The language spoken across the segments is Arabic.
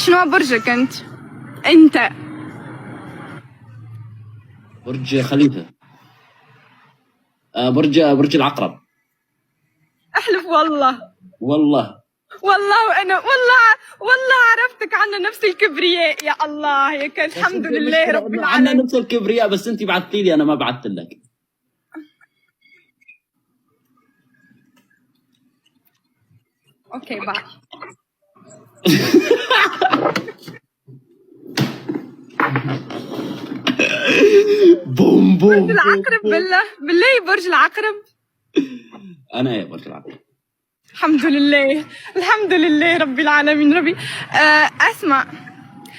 شنو برجك انت برج خليفة. برج العقرب. احلف والله. والله وانا والله عرفتك عنا نفس الكبرياء. يا الله هيك الحمد لله رب عندنا العالمين. نفس الكبرياء، بس انت بعثتي لي، انا ما بعثت لك. اوكي باي. بوم بوم. برج العقرب بالله برج العقرب. انا يا برج العقرب. الحمد لله الحمد لله رب العالمين. ربي اسمع.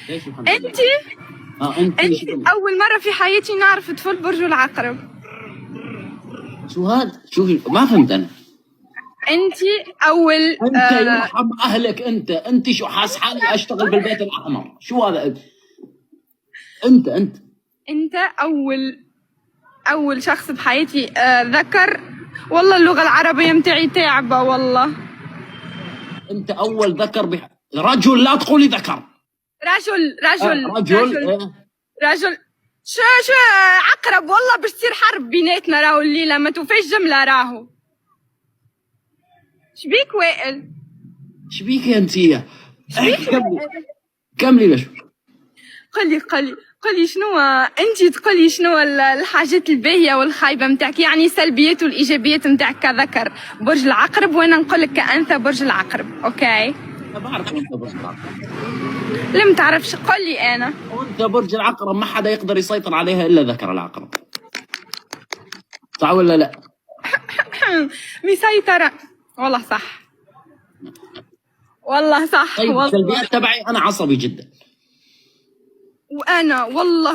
ليش الحمد لله؟ انت اول مره في حياتي نعرف طفل برج العقرب. شو هذا؟ شوفي ما فهمت انا. انت اول انت يرحم اهلك. انت شو حاس حالي اشتغل بالبيت الاحمر؟ شو هذا؟ انت اول شخص بحياتي ذكر. والله اللغه العربيه متاعي تعبه والله. انت اول ذكر رجل، لا تقولي ذكر. رجل. شو عقرب والله باش تصير حرب بيناتنا راهو الليله، ما توفيش جمله راهو. شبيك وائل؟ شبيك يا انتيه؟ شبيك؟ كملي باش. قولي شنو انت تقولي شنو الحاجات الباهيه والخايبه نتاعك، يعني السلبيات والايجابيات نتاعك كذكر برج العقرب، وانا نقول لك كانثى برج العقرب. اوكي انا بعرف انت برج العقرب. لم تعرفش قولي انا. وانت برج العقرب ما حدا يقدر يسيطر عليها الا ذكر العقرب، صح ولا لا؟ مسيطره والله صح. والله صح. طيب والله السلبيات تبعي انا عصبي جدا.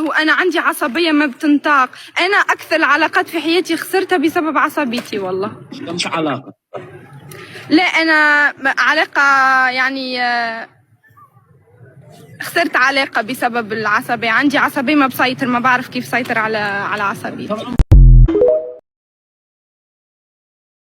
وانا عندي عصبيه ما بتنطاق. انا اكثر العلاقات في حياتي خسرتها بسبب عصبيتي والله. مش علاقه. لا انا علاقه يعني خسرت علاقه بسبب العصبيه. عندي عصبيه ما بسيطر، ما بعرف كيف سيطر على عصبيتي.